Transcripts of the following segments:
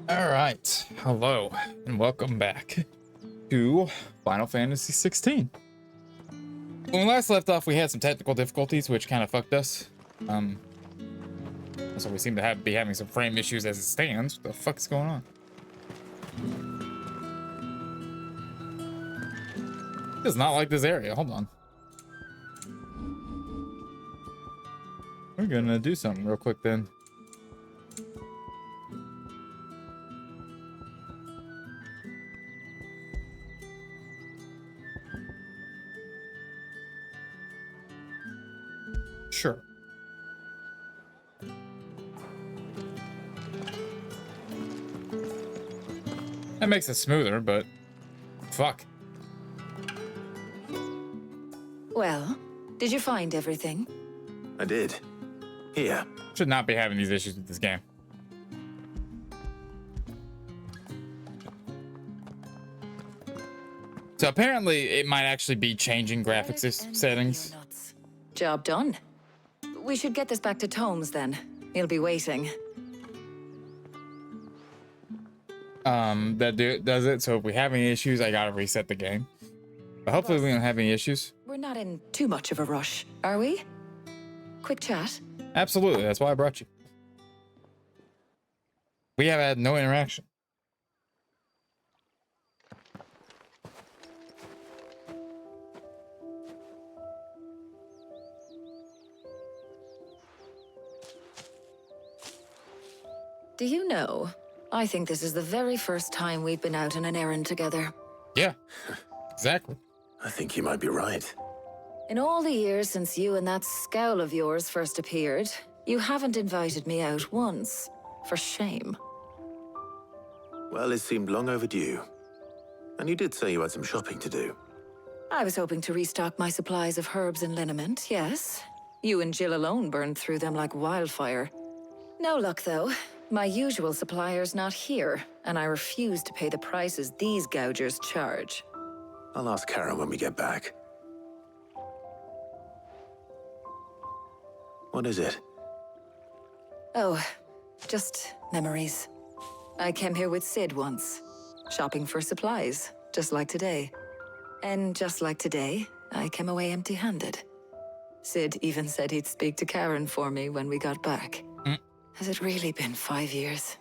All right, hello and welcome back to Final Fantasy 16. When we last left off, we had some technical difficulties, which kind of fucked us. So we seem to be having some frame issues as it stands. What the fuck is going on? Does not like this area. Hold on. We're gonna do something real quick then. Sure. That makes it smoother, but fuck. Well, did you find everything? I did. Here. Should not be having these issues with this game. So apparently it might actually be changing graphics settings. Job done. We should get this back to Tomes then. He'll be waiting. That does it. So if we have any issues, I gotta reset the game. But hopefully we don't have any issues. We're not in too much of a rush, are we? Quick chat. Absolutely. That's why I brought you. We have had no interaction. Do you know, I think this is the very first time we've been out on an errand together. Yeah, exactly. I think you might be right. In all the years since you and that scowl of yours first appeared, you haven't invited me out once. For shame. Well, it seemed long overdue. And you did say you had some shopping to do. I was hoping to restock my supplies of herbs and liniment, yes. You and Jill alone burned through them like wildfire. No luck, though. My usual supplier's not here, and I refuse to pay the prices these gougers charge. I'll ask Karen when we get back. What is it? Oh, just memories. I came here with Sid once, shopping for supplies, just like today. And just like today, I came away empty-handed. Sid even said he'd speak to Karen for me when we got back. Has it really been 5 years?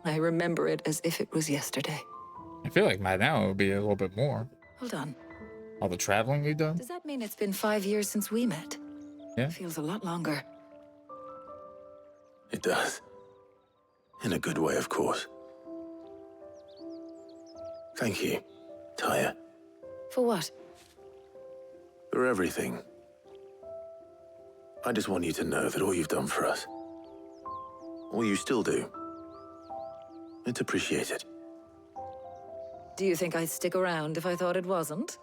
I remember it as if it was yesterday. I feel like by now it would be a little bit more. Hold on. All the traveling we've done? Does that mean it's been 5 years since we met? Yeah. It feels a lot longer. It does. In a good way, of course. Thank you, Taya. For what? For everything. I just want you to know that all you've done for us, all you still do, it's appreciated. Do you think I'd stick around if I thought it wasn't?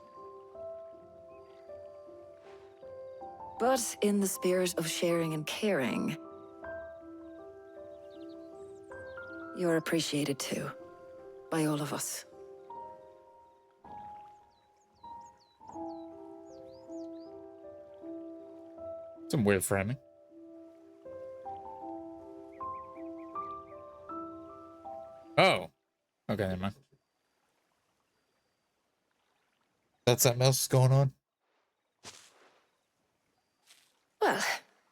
But in the spirit of sharing and caring, you're appreciated too, by all of us. Some weird framing. Oh. Okay, never mind. That's something else going on? Well,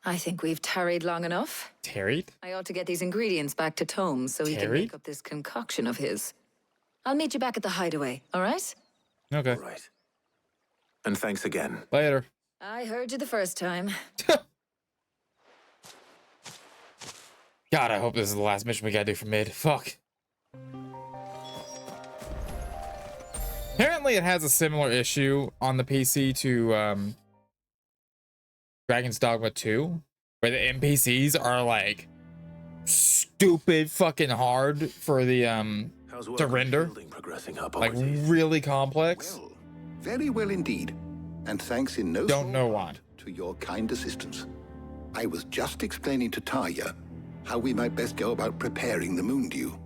I think we've tarried long enough. Tarried? I ought to get these ingredients back to Tomes so he can make up this concoction of his. I'll meet you back at the hideaway, all right? Okay. All right. And thanks again. Later. I heard you the first time. God, I hope this is the last mission we gotta do for mid. Fuck. Apparently it has a similar issue on the PC to Dragon's Dogma 2, where the NPCs are like stupid fucking hard for the to render. Progressing up, Like really complex. Well, very well indeed. And thanks in no Don't know small why. part to your kind assistance. I was just explaining to Taya how we might best go about preparing the moon dew.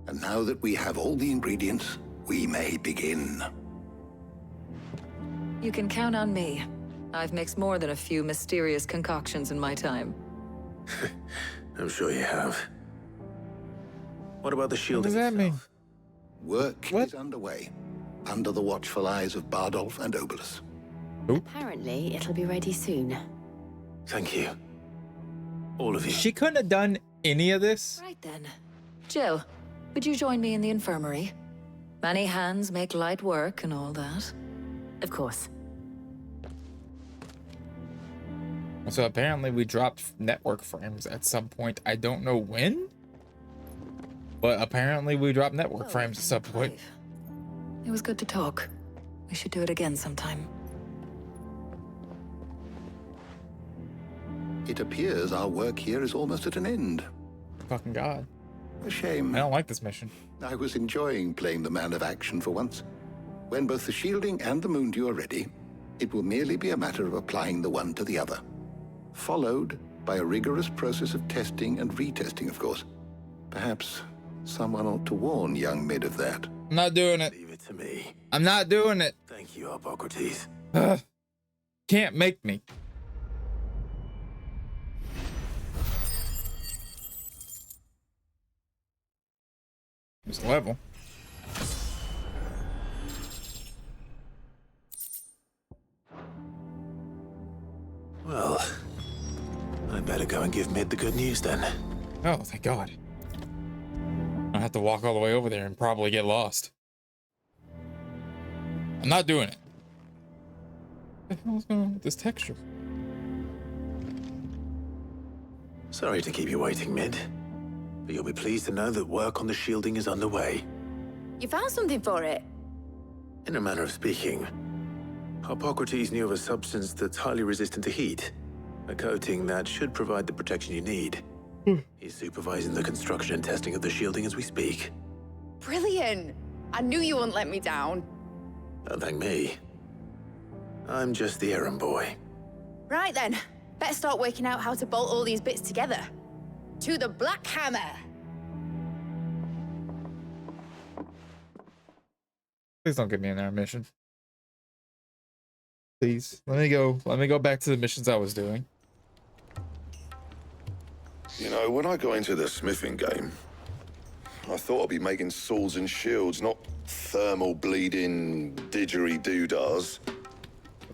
And now that we have all the ingredients, we may begin. You can count on me. I've mixed more than a few mysterious concoctions in my time. I'm sure you have. What about the What shielding does that mean? itself? Work What? is underway, under the watchful eyes of Bardolph and Obolus. Apparently, it'll be ready soon. Thank you. All of you. She couldn't have done any of this. Right then. Jill, would you join me in the infirmary? Many hands make light work and all that. Of course. So apparently we dropped network frames at some point. I don't know when, but apparently we dropped network frames at some point. Clive, it was good to talk. We should do it again sometime. It appears our work here is almost at an end. Fucking God. A shame. I don't like this mission. I was enjoying playing the man of action for once. When both the shielding and the Moondew are ready, it will merely be a matter of applying the one to the other. Followed by a rigorous process of testing and retesting, of course. Perhaps someone ought to warn young Mid of that. I'm not doing it. Leave it to me. I'm not doing it. Thank you, Hippocrates. Can't make me. This level. Well, I better go and give Mid the good news then. Oh, thank God. I have to walk all the way over there and probably get lost. I'm not doing it. What the hell's going on with this texture? Sorry to keep you waiting, Mid. But you'll be pleased to know that work on the shielding is underway. You found something for it? In a manner of speaking, Hippocrates knew of a substance that's highly resistant to heat. A coating that should provide the protection you need. He's supervising the construction and testing of the shielding as we speak. Brilliant! I knew you wouldn't let me down. Don't thank me. I'm just the errand boy. Right then, better start working out how to bolt all these bits together. To the Black Hammer! Please don't get me in that mission. Please. Let me go back to the missions I was doing. You know, when I got into the smithing game, I thought I'd be making swords and shields, not thermal bleeding didgeridoo-dahs.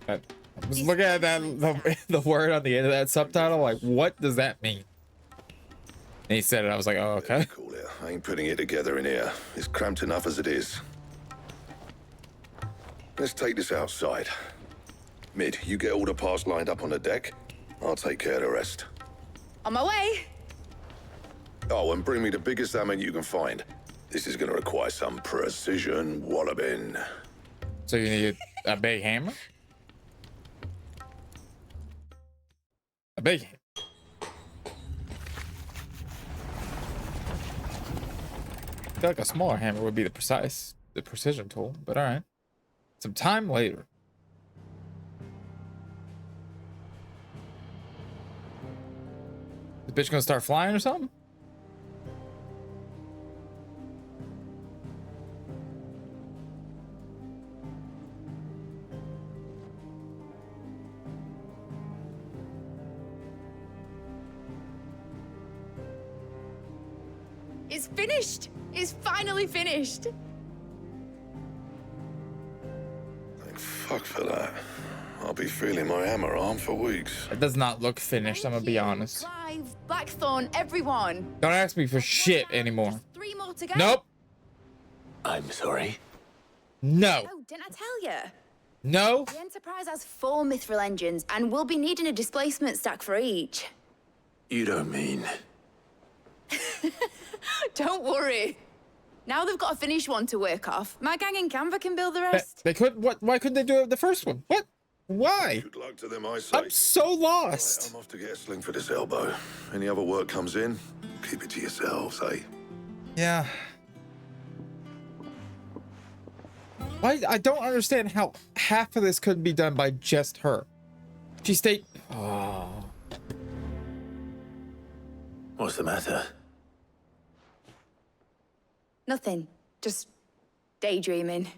I was looking at that the word on the end of that subtitle, like, what does that mean? And he said it, I was like, oh, okay. Cool here. I ain't putting it together in here. It's cramped enough as it is. Let's take this outside. Mid, you get all the parts lined up on the deck. I'll take care of the rest. On my way! Oh, and bring me the biggest hammer you can find. This is gonna require some precision walloping. So you need a big hammer? A big hammer. I feel like a smaller hammer would be the precision tool, but all right. Some time later. The bitch gonna start flying or something? It's finished! It's finally finished! Thank fuck for that. I'll be feeling my hammer arm for weeks. It does not look finished, I'm gonna be honest. Clive, Blackthorn, everyone! Don't ask me for shit anymore. Just 3 more to go. Nope. I'm sorry. No. Oh, didn't I tell you? No. The Enterprise has 4 mithril engines, and we'll be needing a displacement stack for each. You don't mean... Don't worry. Now they've got a finished one to work off. My gang in Canva can build the rest. They could. What? Why couldn't they do it with the first one? What? Why? Good luck to them, I say. I'm so lost. I'm off to get a sling for this elbow. Any other work comes in, keep it to yourselves, eh? Yeah. Why? I don't understand how half of this couldn't be done by just her. She stayed. Oh. What's the matter? Nothing. Just daydreaming.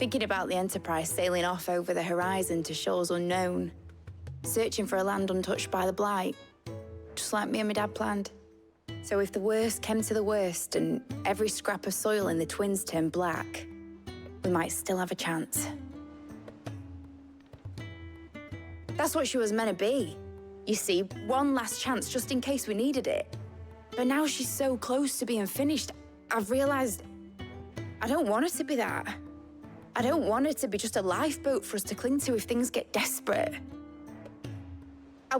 Thinking about the Enterprise sailing off over the horizon to shores unknown. Searching for a land untouched by the Blight. just like me and my dad planned. So if the worst came to the worst and every scrap of soil in the twins turned black, we might still have a chance. That's what she was meant to be. You see, one last chance just in case we needed it. But now she's so close to being finished, I've realized I don't want her to be that. I don't want her to be just a lifeboat for us to cling to if things get desperate. I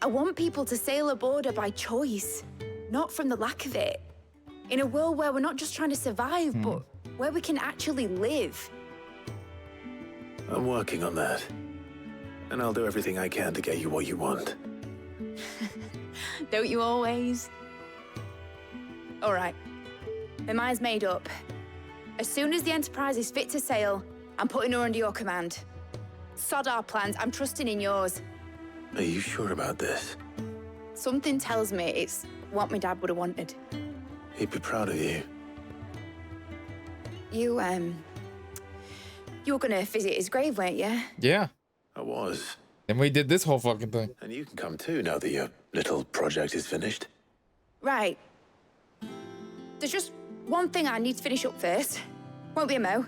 want people to sail aboard her by choice, not from the lack of it. In a world where we're not just trying to survive, but where we can actually live. I'm working on that. And I'll do everything I can to get you what you want. Don't you always? All right. My mind's made up. As soon as the Enterprise is fit to sail, I'm putting her under your command. Sod our plans, I'm trusting in yours. Are you sure about this? Something tells me it's what my dad would have wanted. He'd be proud of you. You were gonna visit his grave, weren't you? Yeah. I was. And we did this whole fucking thing. And you can come too now that your little project is finished. Right. There's just one thing I need to finish up first. Won't be a mo.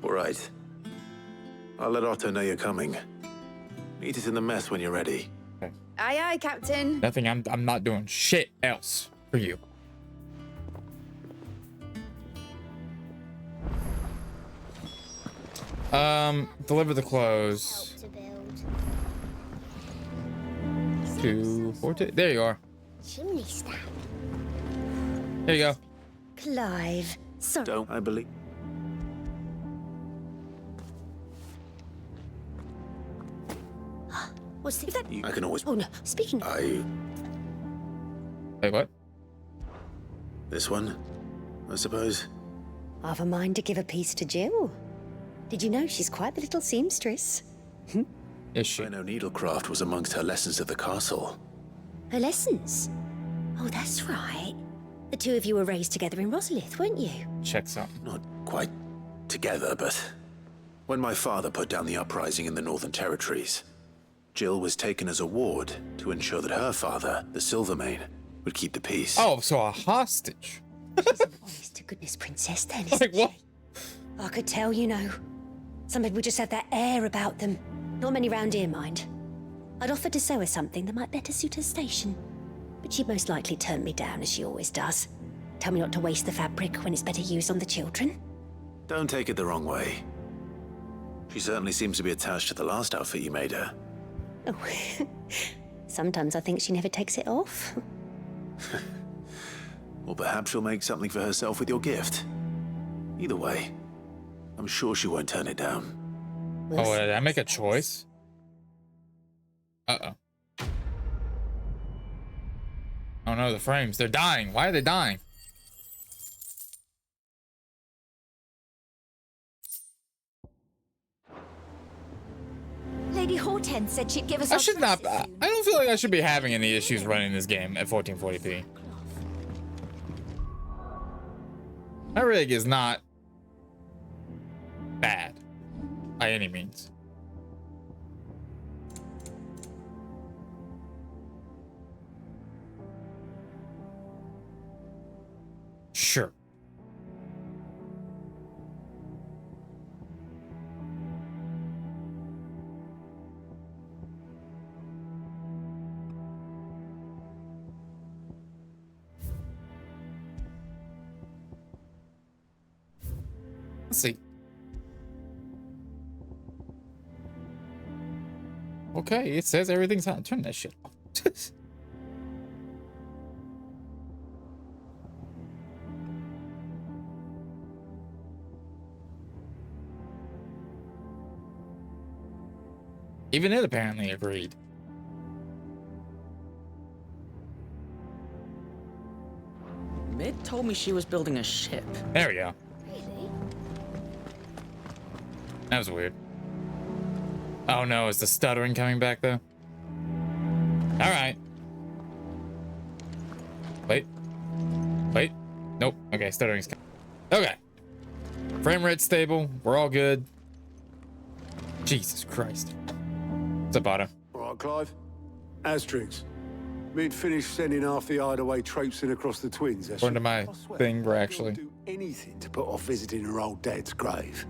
All right. I'll let Otto know you're coming. Meet us in the mess when you're ready. Okay. Aye, aye, Captain. Nothing. I'm not doing shit else for you. Deliver the clothes. Two, four, two. There you are. Chimney stack. There you go. Clive. Sorry. Don't I believe? What's that? I can always. Oh no. Speaking. Wait, what? This one, I suppose. I've a mind to give a piece to Jill. Did you know she's quite the little seamstress? Is she? I know needlecraft was amongst her lessons at the castle. Her lessons? Oh, that's right. The two of you were raised together in Rosalith, weren't you? Checks out. Not quite together, but when my father put down the uprising in the Northern Territories, Jill was taken as a ward to ensure that her father, the Silvermane, would keep the peace. Oh, so a hostage. She's an honest-to-goodness princess then, Like isn't what? she? I could tell, you know. Some people just have that air about them. Not many round here, mind. I'd offered to sew her something that might better suit her station. But she'd most likely turn me down, as she always does. Tell me not to waste the fabric when it's better used on the children. Don't take it the wrong way. She certainly seems to be attached to the last outfit you made her. Oh, sometimes I think she never takes it off. Or perhaps she'll make something for herself with your gift. Either way, I'm sure she won't turn it down. We'll Oh, see. did I make a choice? Uh-oh. Oh no, the frames. They're dying. Why are they dying? Lady Hortense said she'd give us I our should not. dresses I don't feel like I should be having any issues running this game at 1440p. My rig is not bad by any means. Sure. Let's see. Okay, it says everything's on. Turn that shit off. Even it apparently agreed. Mid told me she was building a ship. There we go. Really? That was weird. Oh no, is the stuttering coming back though? All right. Wait. Wait. Nope. Okay, stuttering's coming. Okay. Frame rate stable. We're all good. Jesus Christ. What's up, Otto? All right, Clive. Asterix. We'd finished sending half the hideaway traipsing across the twins. According to my thing, we're actually... do anything to put off visiting her old dad's grave.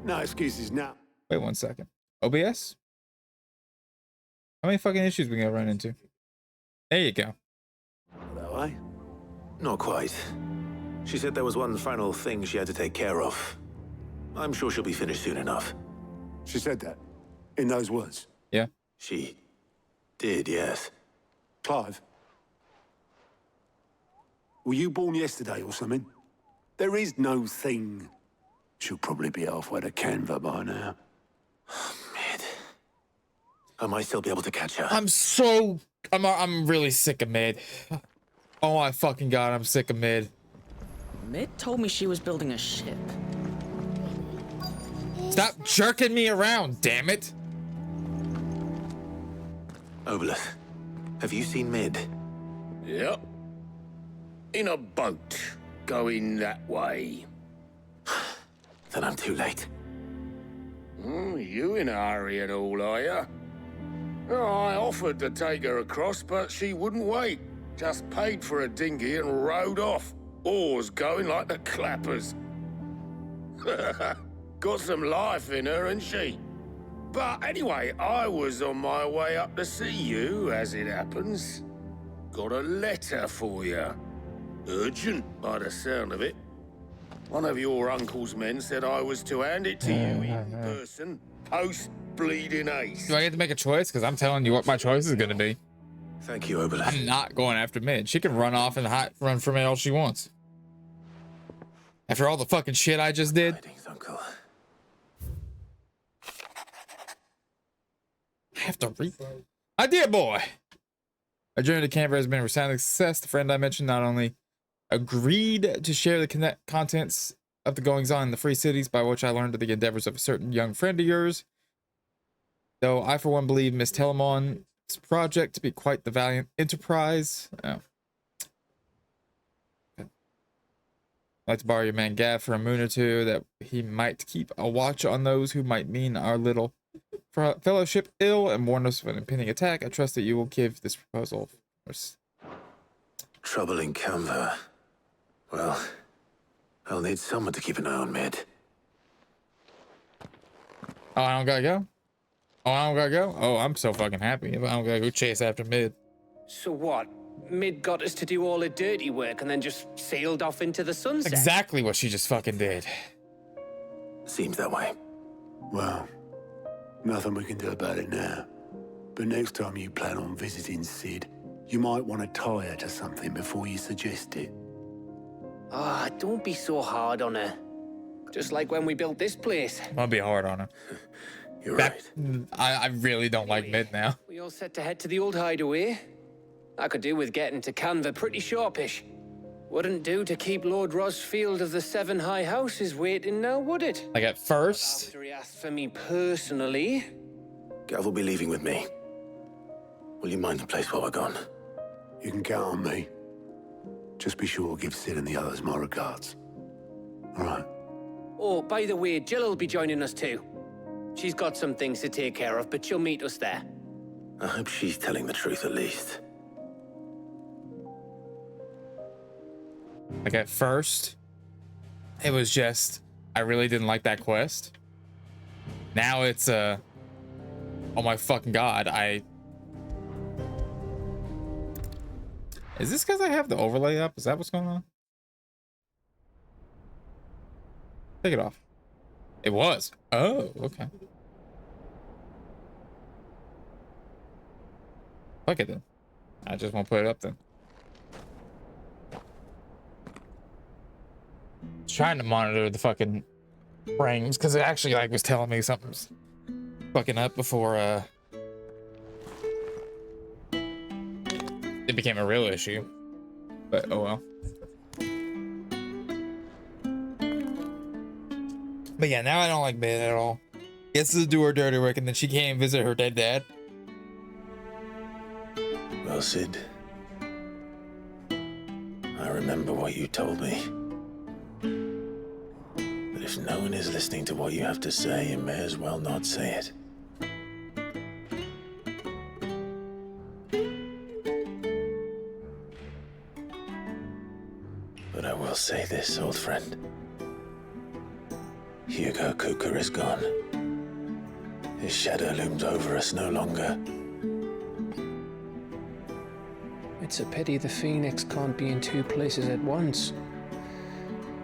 No excuses now. Wait 1 second. OBS? How many fucking issues we gonna run into? There you go. That way? Not quite. She said there was one final thing she had to take care of. I'm sure she'll be finished soon enough. She said that? In those words? Yeah. She did, yes. Clive? Were you born yesterday or something? There is no thing. She'll probably be halfway to Canva by now. Mid. I might still be able to catch her. I'm really sick of Mid. Oh my fucking god, I'm sick of Mid. Mid told me she was building a ship. Stop jerking me around, damn it! Obolus, have you seen Mid? Yep. In a boat, going that way. Then I'm too late. You in a hurry and all, are ya? Oh, I offered to take her across, but she wouldn't wait. Just paid for a dinghy and rowed off. Oars going like the clappers. Got some life in her, ain't she? But anyway, I was on my way up to see you, as it happens. Got a letter for you. Urgent, by the sound of it. One of your uncle's men said I was to hand it to you in person, post-bleeding haste. Do I get to make a choice? Because I'm telling you what my choice is going to be. Thank you, Obolus. I'm not going after Mid. She can run off and run from it all she wants. After all the fucking shit I just did. Uncle. I have to read. Idea boy. Our journey to Canberra has been a resounding success. The friend I mentioned not only agreed to share the contents of the goings-on in the Free Cities, by which I learned of the endeavors of a certain young friend of yours, though I for one believe Miss Telemon's project to be quite the valiant enterprise. Oh. Okay. I'd like to borrow your man Gav for a moon or two, that he might keep a watch on those who might mean our little fellowship ill and warn us of an impending attack. I trust that you will give this proposal. Trouble in Canva. Well, I'll need someone to keep an eye on Mid. Oh, I don't gotta go? Oh, I don't gotta go? Oh, I'm so fucking happy. I don't gotta go chase after Mid. So what? Mid got us to do all the dirty work and then just sailed off into the sunset? Exactly what she just fucking did. Seems that way. Well, nothing we can do about it now. But next time you plan on visiting Sid, you might want to tie her to something before you suggest it. Ah, don't be so hard on her. Just like when we built this place. I'll be hard on her. You're right. I really don't like Mid now. We all set to head to the old hideaway. I could do with getting to Canva pretty sharpish. Wouldn't do to keep Lord Rosfield of the Seven High Houses waiting now, would it? Like at first. After he asked for me personally. Gav will be leaving with me. Will you mind the place while we're gone? You can count on me. Just be sure to give Sid and the others my regards. All right. Oh, by the way, Jill will be joining us too. She's got some things to take care of, but she'll meet us there. I hope she's telling the truth at least. Like at first, it was just, I really didn't like that quest. Now it's, oh my fucking god, Is this because I have the overlay up? Is that what's going on? Take it off. It was. Oh, okay. Fuck it then. I just won't put it up then. Trying to monitor the fucking frames because it actually like was telling me something's fucking up before it became a real issue. But oh well. But yeah, now I don't like Mid at all. Gets to do her dirty work and then she can't visit her dead dad. Well, Sid, I remember what you told me. But if no one is listening to what you have to say, you may as well not say it. But I will say this, old friend. Hugo Cooker is gone. His shadow looms over us no longer. It's a pity the Phoenix can't be in two places at once.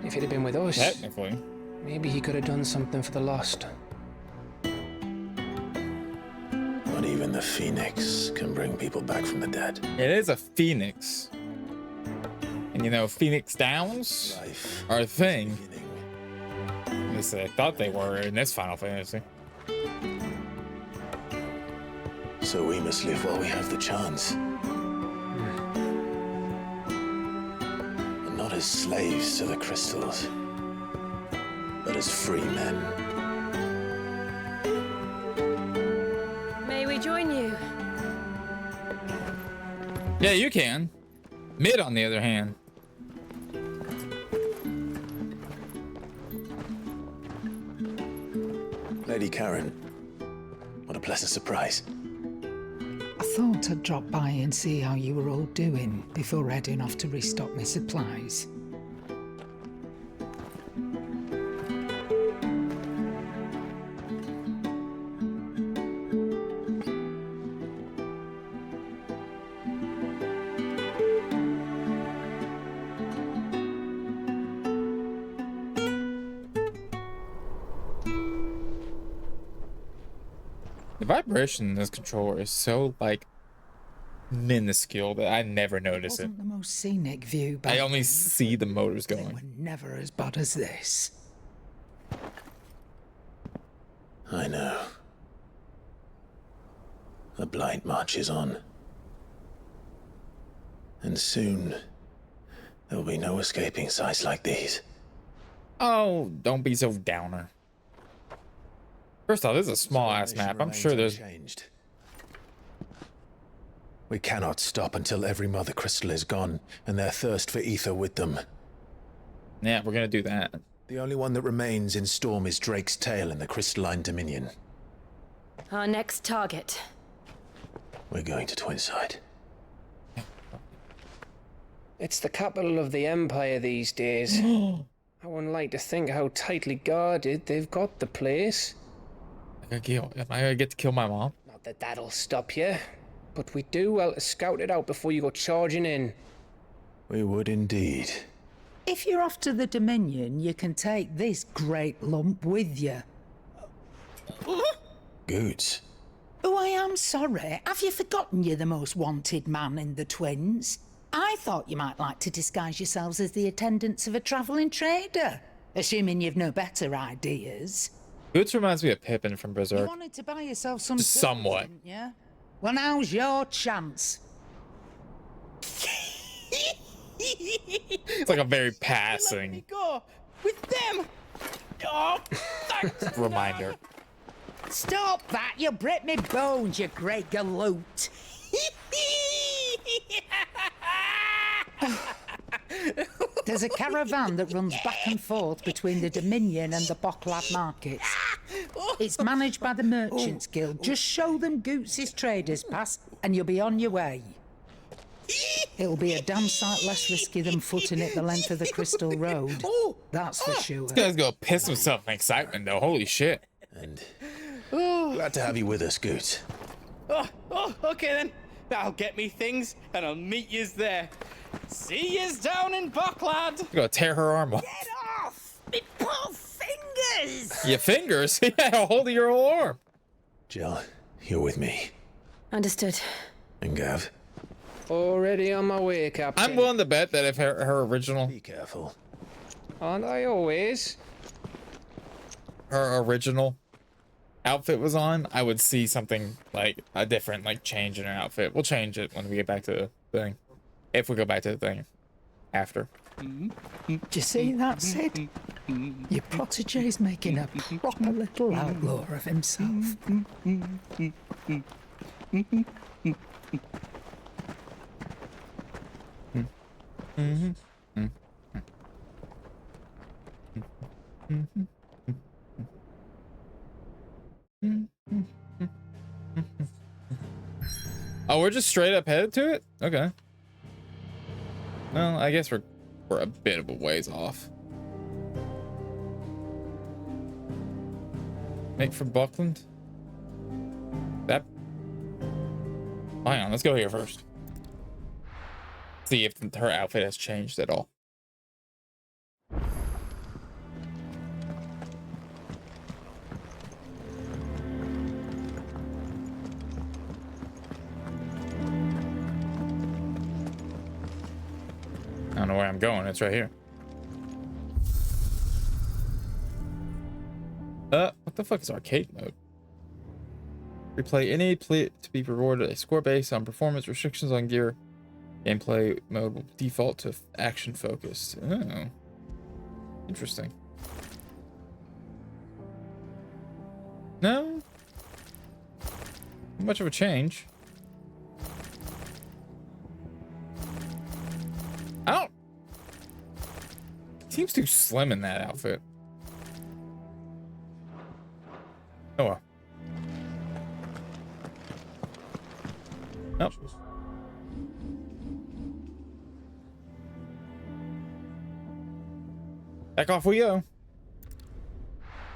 If he'd have been with us, Technically. maybe he could have done something for the lost. Not even the Phoenix can bring people back from the dead. It is a phoenix. And you know, Phoenix Downs Life. are a thing. Beginning. At least I thought they were in this Final Fantasy. So we must live while we have the chance. And not as slaves to the crystals, but as free men. May we join you? Yeah, you can. Mid, on the other hand. Lady Karen, what a pleasant surprise. I thought I'd drop by and see how you were all doing before heading off to restock my supplies. The vibration in this controller is so, like, minuscule that I never notice it. Wasn't the most scenic view, but I only see the motors they going. were never as bad as this. I know. The blight marches on. And soon, there'll be no escaping sights like these. Oh, don't be so downer. First off, this is a small-ass map. I'm sure there's... Changed. We cannot stop until every mother crystal is gone, and their thirst for ether with them. Yeah, we're gonna do that. The only one that remains in Storm is Drake's Tail in the Crystalline Dominion. Our next target. We're going to Twinside. It's the capital of the Empire these days. I wouldn't like to think how tightly guarded they've got the place. Am I gonna get to kill my mom? Not that that'll stop you, but we do well to scout it out before you go charging in. We would indeed. If you're off to the Dominion, you can take this great lump with you. Goods. Oh, I am sorry. Have you forgotten you're the most wanted man in the Twins? I thought you might like to disguise yourselves as the attendants of a travelling trader, assuming you've no better ideas. Boots reminds me of Pippin from You Berserk. wanted to buy yourself some Just silks, somewhat. didn't you? Well, now's your chance. It's like a very passing Go with them. Oh, thanks. reminder. Stop that! You'll break me bones, you great galoot. There's a caravan that runs back and forth between the Dominion and the Bocklad markets. It's managed by the Merchants Guild. Just show them Goots' traders pass and you'll be on your way. It'll be a damn sight less risky than footing it the length of the Crystal Road. That's for sure. This guy's gonna piss himself in excitement, though. Holy shit. And glad to have you with us, Goots. Okay then. That'll get me things, and I'll meet yous there. See yous down in Bocklad. You're gonna tear her arm off. Get off! Me poor fingers! Your fingers? Yeah, hold your whole arm. Jill, you're with me. Understood. And Gav, Already on my way, Captain. I'm willing to bet that if her original be careful. Aren't I always? outfit was on, I would see something like a different like change in her outfit. We'll change it when we get back to the thing. If we go back to the thing after. Do you see that, Sid? Your protege's making a proper little outlaw of himself. Oh, we're just straight up headed to it? Okay. Well, I guess we're a bit of a ways off. Make for Buckland? That... Hang on, let's go here first. See if her outfit has changed at all. I don't know where I'm going. It's right here. What the fuck is arcade mode? Replay any play to be rewarded a score based on performance restrictions on gear. Gameplay mode will default to action focused. Oh, interesting. No, not much of a change. I don't. Seems too slim in that outfit. Oh well. Nope. Back off we go. Are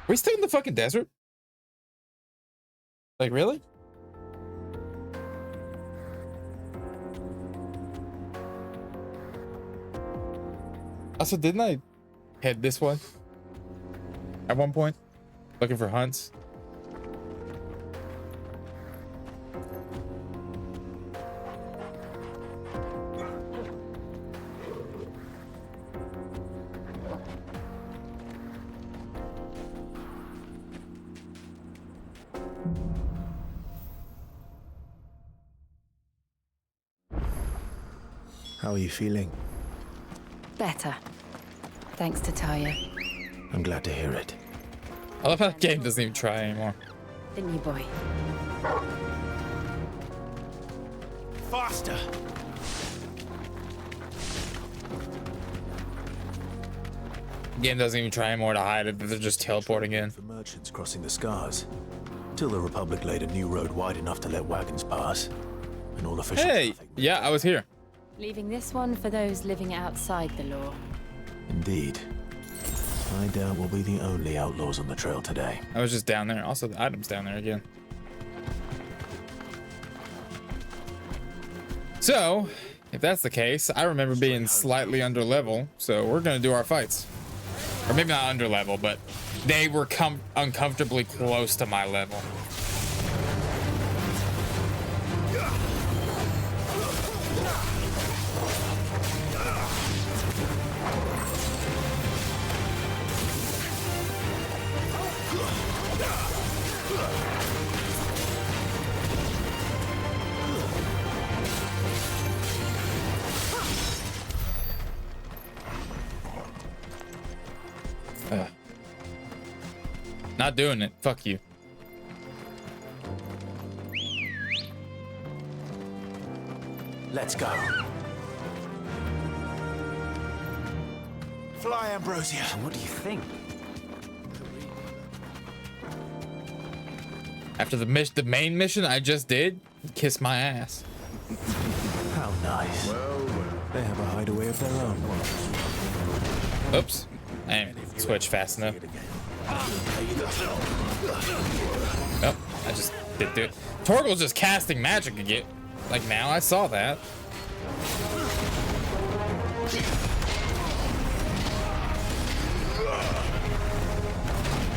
we still in the fucking desert? Like, really? Also, didn't I head this way at one point? Looking for hunts? How are you feeling? Better. Thanks to Taya. I'm glad to hear it. I love how the game doesn't even try anymore. Didn't you, boy? Faster! The game doesn't even try anymore to hide it, but they're just teleporting in. For merchants crossing the scars. Till the Republic laid a new road wide enough to let wagons pass. And all official Hey! Yeah, I was here. Leaving this one for those living outside the law. Indeed. I doubt we'll be the only outlaws on the trail today. I was just down there. Also, the item's down there again. So, if that's the case, I remember being slightly under level, so we're gonna do our fights. Or maybe not under level, but they were uncomfortably close to my level. Not doing it. Fuck you. Let's go. Fly, Ambrosia. What do you think? After the main mission I just did, kiss my ass. How nice. They have a hideaway of their own. Oops. I didn't switch fast enough. Oh, I just didn't do it. Torgal's just casting magic again. Like now, I saw that.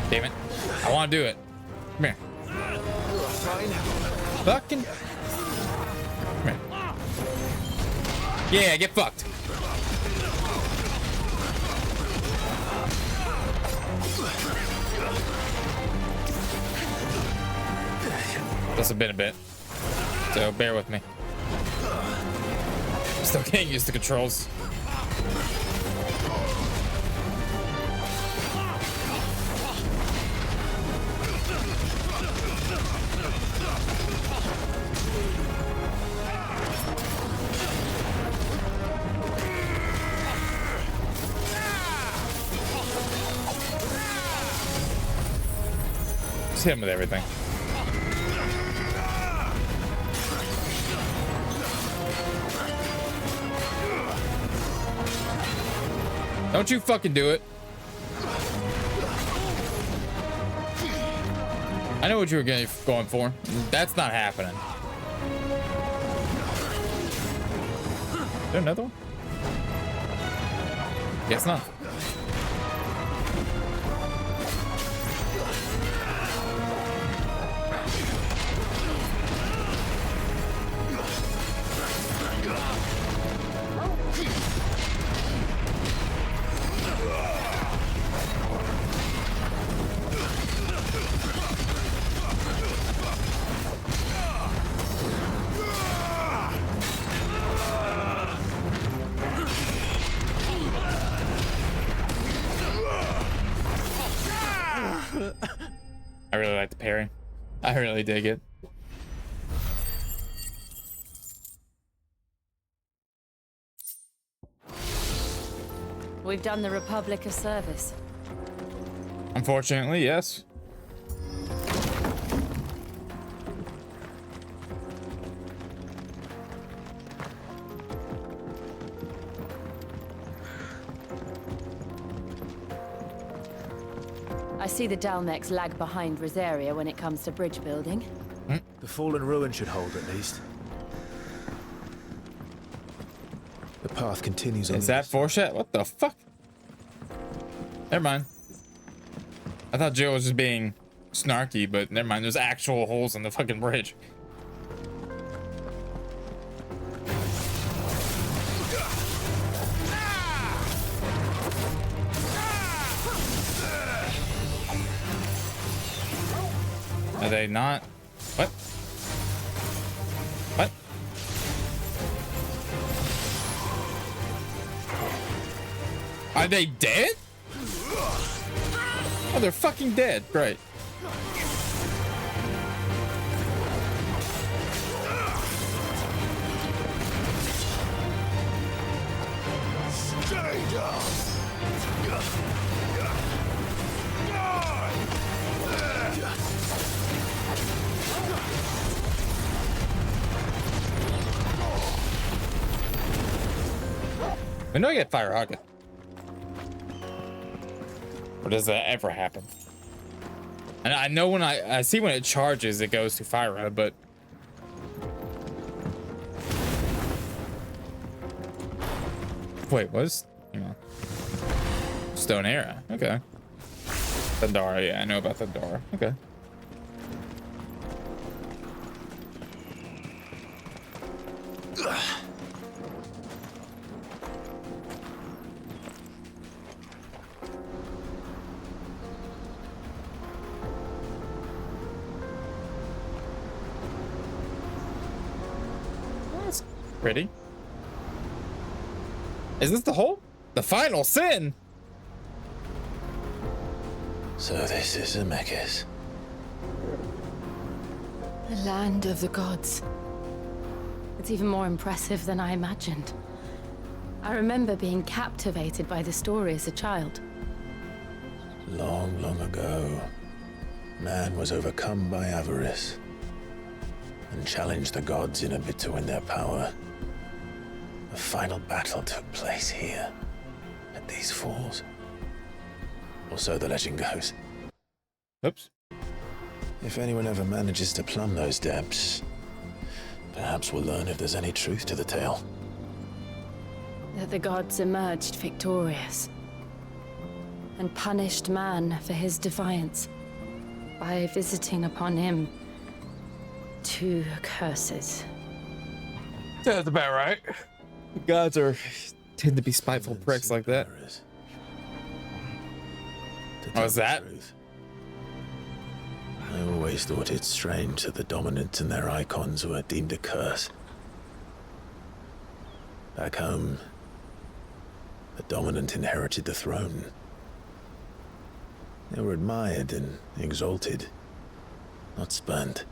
Damn it. I want to do it. Come here. Fucking. Come here. Yeah, get fucked. This has been a bit, so bear with me. I'm still getting used to controls. Just hit him with everything. Don't you fucking do it. I know what you were going for. That's not happening. Is there another one? Guess not. I really like the parry. I really dig it. We've done the Republic a service. Unfortunately, yes. I see the Dalmex lag behind Rosaria when it comes to bridge building. The fallen ruin should hold at least. The path continues on. Is that foreshadow? What the fuck? Never mind. I thought Jill was just being snarky, but never mind. There's actual holes in the fucking bridge. Are they not? What? What? Are they dead? Oh, they're fucking dead. Great. Stay down. I know I get fire rocket. Or does that ever happen? And I know when I see when it charges, it goes to fire rocket, but wait, was hang on. Stone arrow. Okay. Thundara, yeah, I know about Thundara. Okay. That's pretty. Is this the hole? The final sin? So this is Zemeckis. The land of the gods. It's even more impressive than I imagined. I remember being captivated by the story as a child. Long, long ago, man was overcome by avarice and challenged the gods in a bid to win their power. The final battle took place here, at these falls. Or so the legend goes. Oops. If anyone ever manages to plumb those depths, perhaps we'll learn if there's any truth to the tale. That the gods emerged victorious and punished man for his defiance by visiting upon him 2 curses. That's about right. The gods tend to be spiteful pricks like that. Oh, is that? I always thought it strange that the dominant and their icons were deemed a curse. Back home, the dominant inherited the throne. They were admired and exalted, not spurned.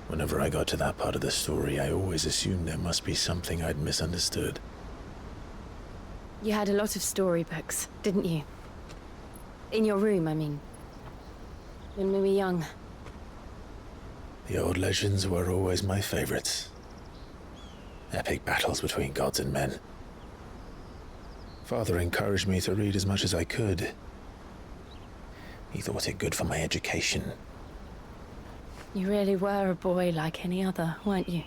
Whenever I got to that part of the story, I always assumed there must be something I'd misunderstood. You had a lot of storybooks, didn't you? In your room, I mean. When we were young. The old legends were always my favorites. Epic battles between gods and men. Father encouraged me to read as much as I could. He thought it good for my education. You really were a boy like any other, weren't you?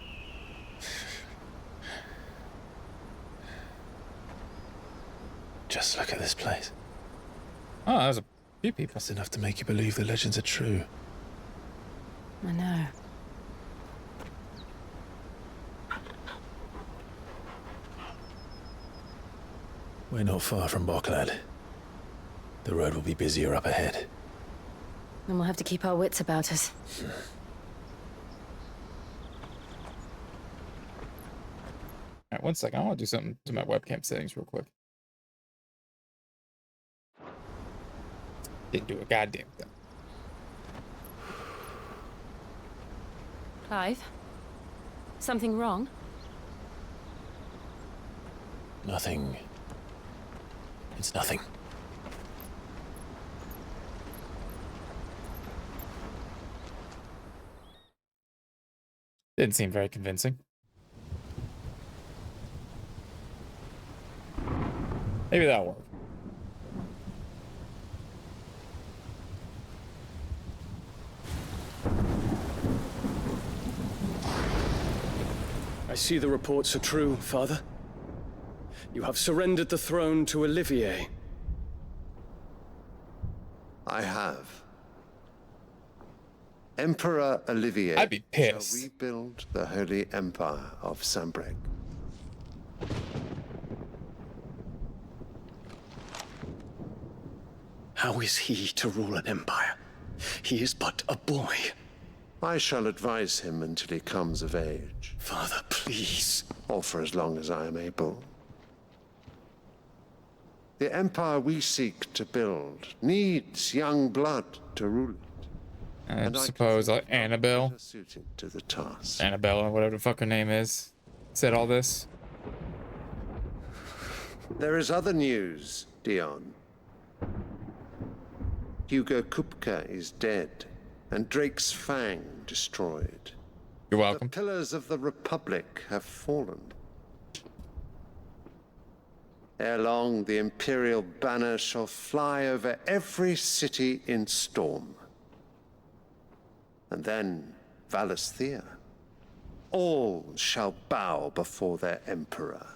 Just look at this place. Oh, there's a few people. That's enough to make you believe the legends are true. I know. We're not far from Boklad. The road will be busier up ahead. Then we'll have to keep our wits about us. Alright, 1 second. I want to do something to my webcam settings real quick. Didn't do a goddamn thing. Clive? Something wrong? Nothing. It's nothing. Didn't seem very convincing. Maybe that'll work. I see the reports are true, Father. You have surrendered the throne to Olivier. I have. Emperor Olivier I'd be pissed. shall rebuild the Holy Empire of Sambrec. How is he to rule an empire? He is but a boy. I shall advise him until he comes of age. Father, please. Or for as long as I am able. The empire we seek to build needs young blood to rule it. I suppose Annabelle. Suited to the task. Annabelle, or whatever the fuck her name is, said all this. There is other news, Dion. Hugo Kupka is dead, and Drake's Fang destroyed. You're welcome. The pillars of the Republic have fallen. Ere long, the Imperial banner shall fly over every city in Storm. And then Valisthea. All shall bow before their Emperor.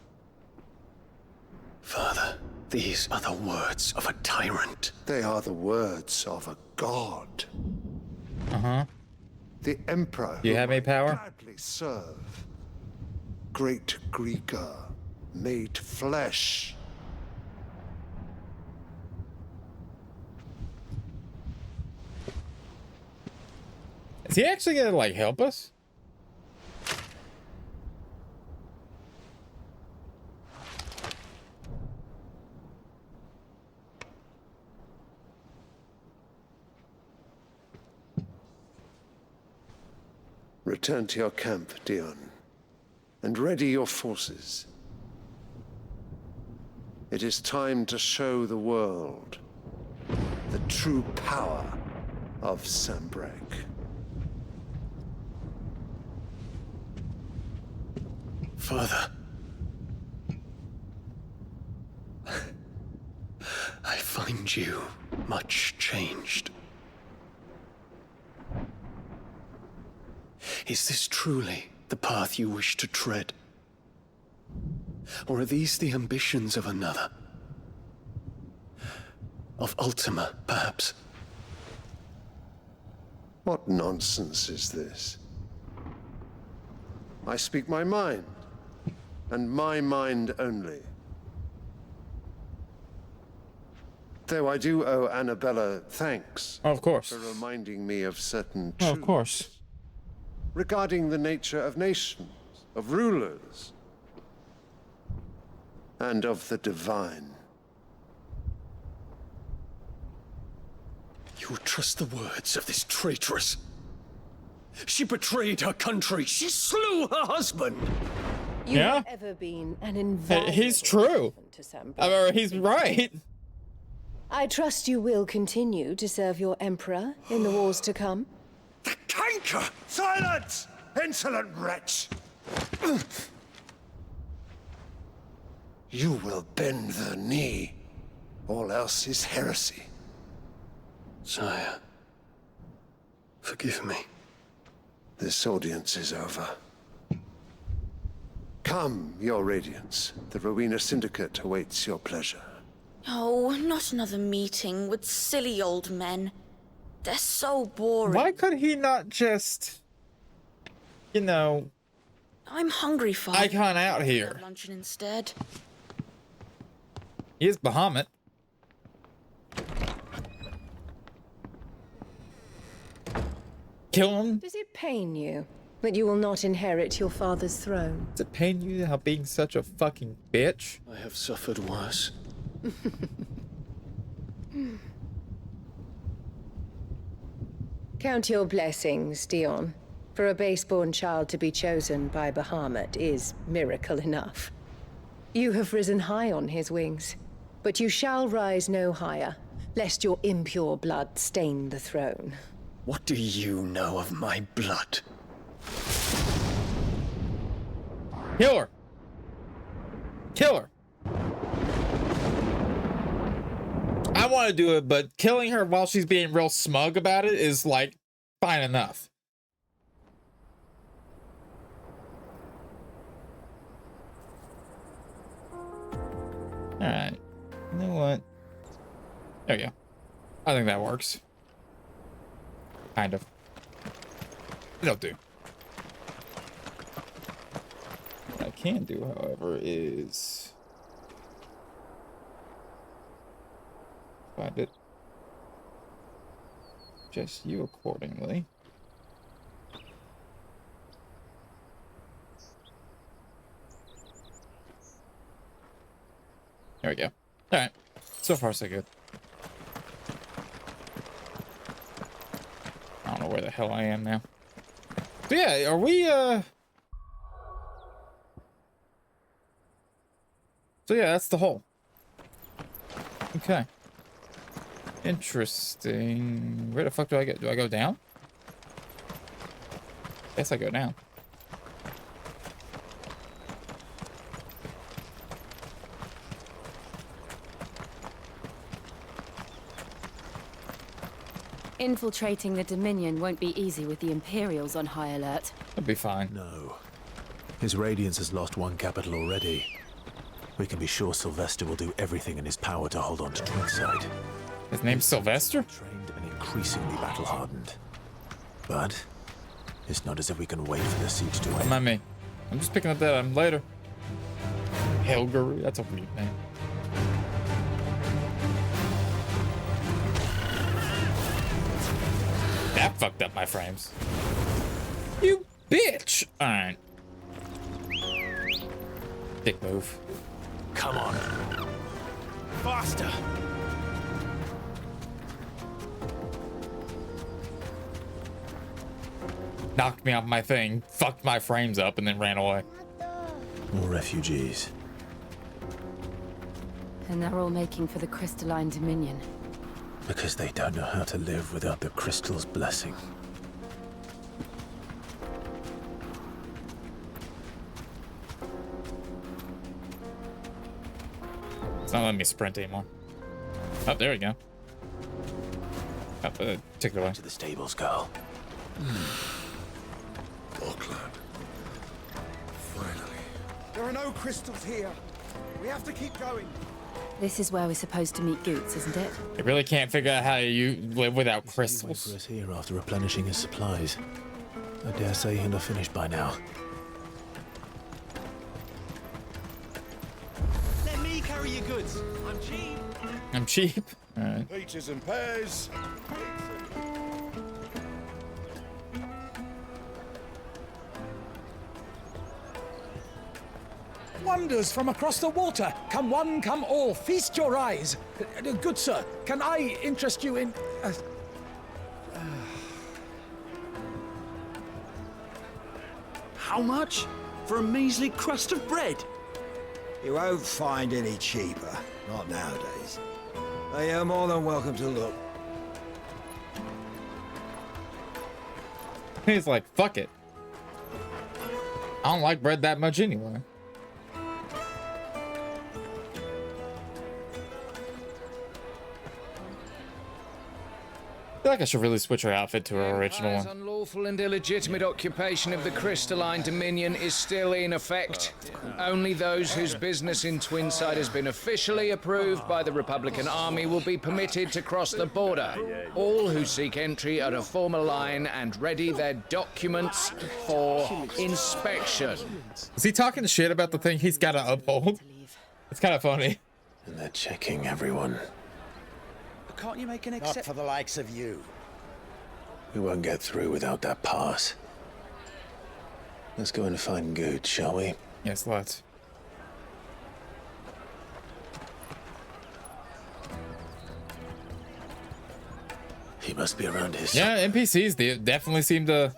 Father, these are the words of a tyrant. They are the words of a god. Uh-huh. The Emperor Do you have any power? gladly serve. Great Greeker, made flesh. Is he actually gonna, like, help us? Return to your camp, Dion, and ready your forces. It is time to show the world the true power of Sambrec. Father. I find you much changed. Is this truly the path you wish to tread? Or are these the ambitions of another? Of Ultima, perhaps? What nonsense is this? I speak my mind, and my mind only. Though I do owe Annabella thanks. Oh, of course. For reminding me of certain Oh, truths. of course. Regarding the nature of nations, of rulers, and of the divine. You trust the words of this traitress? She betrayed her country. She slew her husband. You Yeah. have ever been an invaluable He's true. to Sambrec. I mean, he's right. I trust you will continue to serve your emperor in the wars to come. Canker! Silence! Insolent wretch! You will bend the knee. All else is heresy. Sire, forgive me. This audience is over. Come, your radiance. The Rowena Syndicate awaits your pleasure. Oh, not another meeting with silly old men. They're so boring. Why could he not just, you know, I'm hungry, Father. icon out here? Luncheon instead. He is Bahamut. Kill him? Does it pain you that you will not inherit your father's throne? Does it pain you how being such a fucking bitch? I have suffered worse. Count your blessings, Dion. For a base-born child to be chosen by Bahamut is miracle enough. You have risen high on his wings, but you shall rise no higher, lest your impure blood stain the throne. What do you know of my blood? Kill her. Kill her. I want to do it, but killing her while she's being real smug about it is like fine enough. All right. You know what? There we go. I think that works. Kind of. It'll do. What I can do, however, is find it. Just you accordingly. There we go. All right. So far, so good. I don't know where the hell I am now. So yeah, are we, So yeah, that's the hole. Okay. Interesting. Where the fuck do I get? Do I go down? Guess I go down. Infiltrating the Dominion won't be easy with the Imperials on high alert. It'll be fine. No. His Radiance has lost one capital already. We can be sure Sylvester will do everything in his power to hold on to Twinside. His name's Sylvester? Trained and increasingly battle-hardened. But it's not as if we can wait for the siege to end. Come on, me. I'm just picking up that later. Helger, that's a weird name. That fucked up my frames. You bitch! Alright. Dick move. Come on. Faster! Knocked me off my thing, fucked my frames up, and then ran away. More refugees. And they're all making for the Crystalline Dominion. Because they don't know how to live without the crystal's blessing. It's not letting me sprint anymore. Oh, there we go. Up the particular way. To the stables, girl. Auckland. Finally. There are no crystals here. We have to keep going. This is where we're supposed to meet Goots, isn't it? I really can't figure out how you live without Wait crystals. for us here after replenishing his supplies. I dare say he'll have finished by now. Let me carry your goods. I'm cheap. I'm cheap. Alright. Peaches and pears. Wonders from across the water. Come one, come all. Feast your eyes. Good sir, can I interest you in... How much? For a measly crust of bread? You won't find any cheaper. Not nowadays. But you're more than welcome to look. He's like, fuck it. I don't like bread that much anyway. feel like I should really switch her outfit to her original Empire's one. unlawful and illegitimate occupation of the crystalline dominion is still in effect. Only those whose business in Twinside has been officially approved by the Republican Army will be permitted to cross the border. All who seek entry are to form a line and ready their documents for inspection. Is he talking shit about the thing he's got to uphold? It's kind of funny. And they're checking everyone. Can't you make an Not exception? for the likes of you. We won't get through without that pass. Let's go and find Good, shall we? Yes, let's. He must be around here. Yeah, NPCs they definitely seem to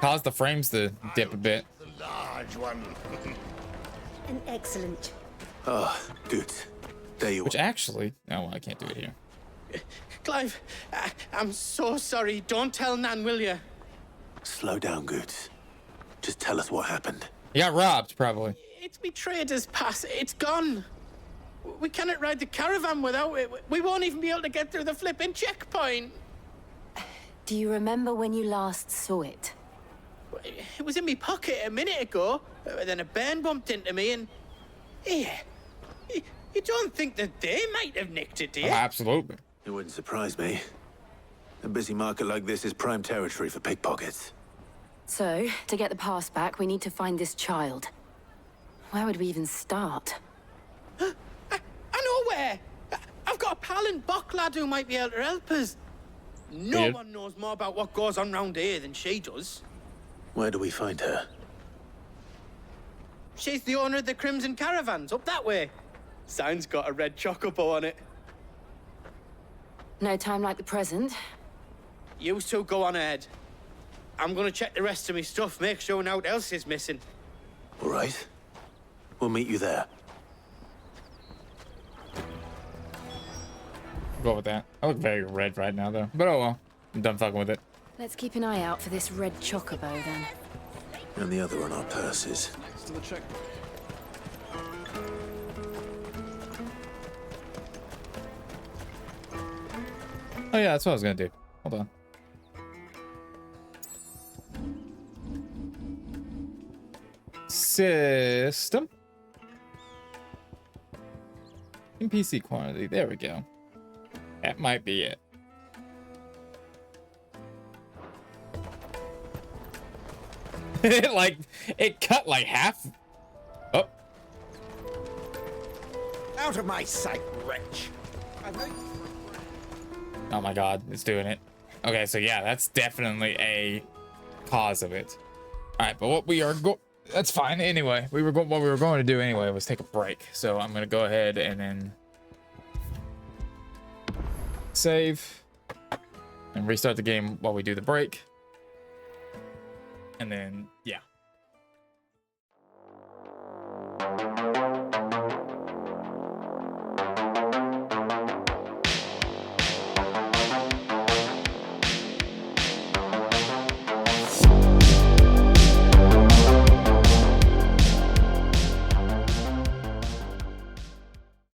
cause the frames to dip a bit. The large one. An excellent. Oh, good. There you Which actually, no, I can't do it here. Clive, I'm so sorry. Don't tell Nan, will you? Slow down, Good. Just tell us what happened. He got robbed, probably. It's me trader's pass. It's gone. We cannot ride the caravan without it. We won't even be able to get through the flipping checkpoint. Do you remember when you last saw it? It was in my pocket a minute ago. Then a bairn bumped into me and... Yeah. You don't think that they might have nicked it, do you? Oh, absolutely. It wouldn't surprise me. A busy market like this is prime territory for pickpockets. So, to get the pass back, we need to find this child. Where would we even start? I know where! I've got a pal in Bock lad who might be able to help us. No Weird. one knows more about what goes on round here than she does. Where do we find her? She's the owner of the Crimson Caravans, up that way. Sign's got a red chocobo on it. No time like the present. You two go on ahead. I'm gonna check the rest of my stuff, make sure no one else is missing. All right. We'll meet you there. Go with that. I look very red right now, though. But oh well. I'm done fucking with it. Let's keep an eye out for this red chocobo, then. And the other on our purses. Next to the check. Oh yeah, that's what I was gonna do. Hold on. System. NPC quantity. There we go. That might be it. It cut like half. Oh. Out of my sight, wretch. Oh my god, it's doing it. Okay, so yeah, that's definitely a cause of it. All right, but what we are that's fine. Anyway, what we were going to do anyway was take a break. So I'm gonna go ahead and then save and restart the game while we do the break. And then yeah.